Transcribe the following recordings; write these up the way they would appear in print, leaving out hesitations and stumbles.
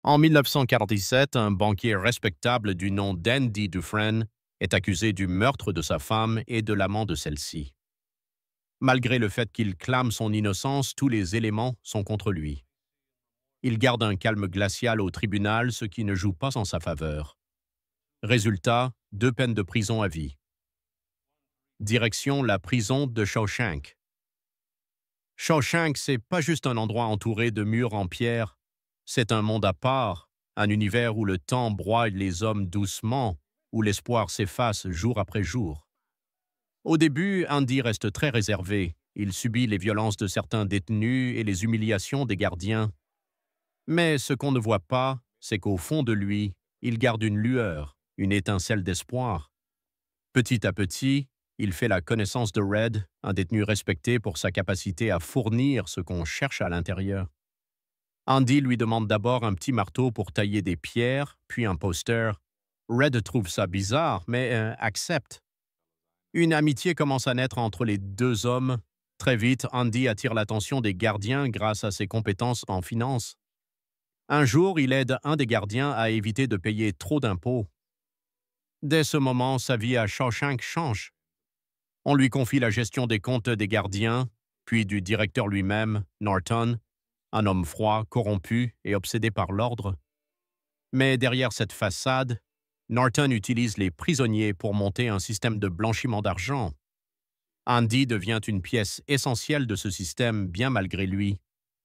En 1947, un banquier respectable du nom d'Andy Dufresne est accusé du meurtre de sa femme et de l'amant de celle-ci. Malgré le fait qu'il clame son innocence, tous les éléments sont contre lui. Il garde un calme glacial au tribunal, ce qui ne joue pas en sa faveur. Résultat, 2 peines de prison à vie. Direction la prison de Shawshank. Shawshank, c'est pas juste un endroit entouré de murs en pierre, c'est un monde à part, un univers où le temps broie les hommes doucement, où l'espoir s'efface jour après jour. Au début, Andy reste très réservé. Il subit les violences de certains détenus et les humiliations des gardiens. Mais ce qu'on ne voit pas, c'est qu'au fond de lui, il garde une lueur, une étincelle d'espoir. Petit à petit, il fait la connaissance de Red, un détenu respecté pour sa capacité à fournir ce qu'on cherche à l'intérieur. Andy lui demande d'abord un petit marteau pour tailler des pierres, puis un poster. Red trouve ça bizarre, mais accepte. Une amitié commence à naître entre les deux hommes. Très vite, Andy attire l'attention des gardiens grâce à ses compétences en finance. Un jour, il aide un des gardiens à éviter de payer trop d'impôts. Dès ce moment, sa vie à Shawshank change. On lui confie la gestion des comptes des gardiens, puis du directeur lui-même, Norton, un homme froid, corrompu et obsédé par l'ordre. Mais derrière cette façade, Norton utilise les prisonniers pour monter un système de blanchiment d'argent. Andy devient une pièce essentielle de ce système, bien malgré lui.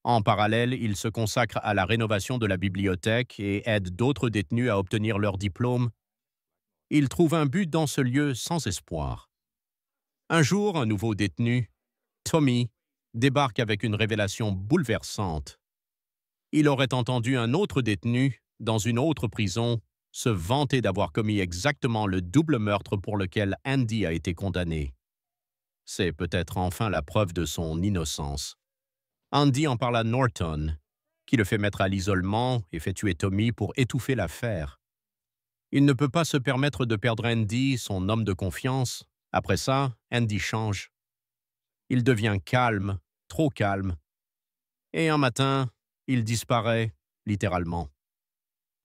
En parallèle, il se consacre à la rénovation de la bibliothèque et aide d'autres détenus à obtenir leur diplôme. Il trouve un but dans ce lieu sans espoir. Un jour, un nouveau détenu, Tommy, débarque avec une révélation bouleversante. Il aurait entendu un autre détenu, dans une autre prison, se vanter d'avoir commis exactement le double meurtre pour lequel Andy a été condamné. C'est peut-être enfin la preuve de son innocence. Andy en parle à Norton, qui le fait mettre à l'isolement et fait tuer Tommy pour étouffer l'affaire. Il ne peut pas se permettre de perdre Andy, son homme de confiance. Après ça, Andy change. Il devient calme, trop calme. Et un matin, il disparaît, littéralement.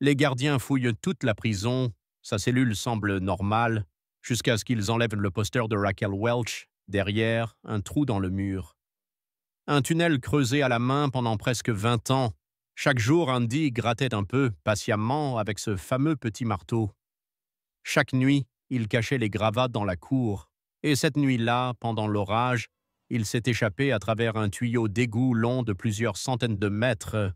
Les gardiens fouillent toute la prison, sa cellule semble normale, jusqu'à ce qu'ils enlèvent le poster de Raquel Welch, derrière, un trou dans le mur. Un tunnel creusé à la main pendant presque 20 ans. Chaque jour, Andy grattait un peu, patiemment, avec ce fameux petit marteau. Chaque nuit, il cachait les gravats dans la cour. Et cette nuit-là, pendant l'orage, il s'est échappé à travers un tuyau d'égout long de plusieurs centaines de mètres.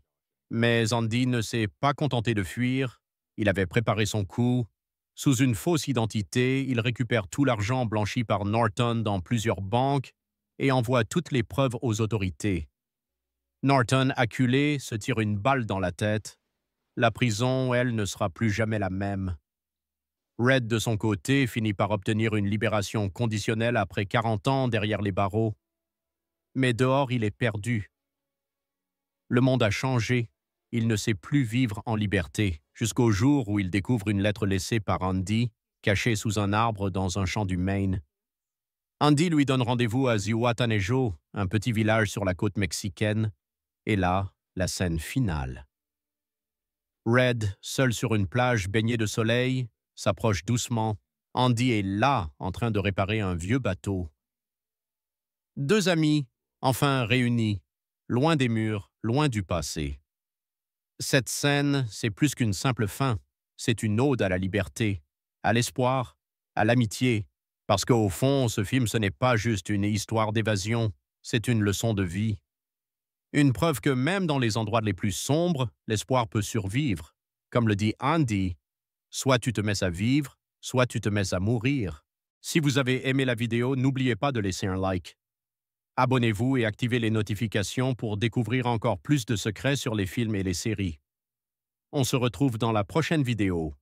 Mais Andy ne s'est pas contenté de fuir. Il avait préparé son coup. Sous une fausse identité, il récupère tout l'argent blanchi par Norton dans plusieurs banques et envoie toutes les preuves aux autorités. Norton, acculé, se tire une balle dans la tête. La prison, elle, ne sera plus jamais la même. Red, de son côté, finit par obtenir une libération conditionnelle après 40 ans derrière les barreaux. Mais dehors, il est perdu. Le monde a changé. Il ne sait plus vivre en liberté, jusqu'au jour où il découvre une lettre laissée par Andy, cachée sous un arbre dans un champ du Maine. Andy lui donne rendez-vous à Zihuatanejo, un petit village sur la côte mexicaine, et là, la scène finale. Red, seul sur une plage baignée de soleil, s'approche doucement. Andy est là, en train de réparer un vieux bateau. 2 amis, enfin réunis, loin des murs, loin du passé. Cette scène, c'est plus qu'une simple fin. C'est une ode à la liberté, à l'espoir, à l'amitié. Parce qu'au fond, ce film, ce n'est pas juste une histoire d'évasion, c'est une leçon de vie. Une preuve que même dans les endroits les plus sombres, l'espoir peut survivre. Comme le dit Andy, soit tu te mets à vivre, soit tu te mets à mourir. Si vous avez aimé la vidéo, n'oubliez pas de laisser un like. Abonnez-vous et activez les notifications pour découvrir encore plus de secrets sur les films et les séries. On se retrouve dans la prochaine vidéo.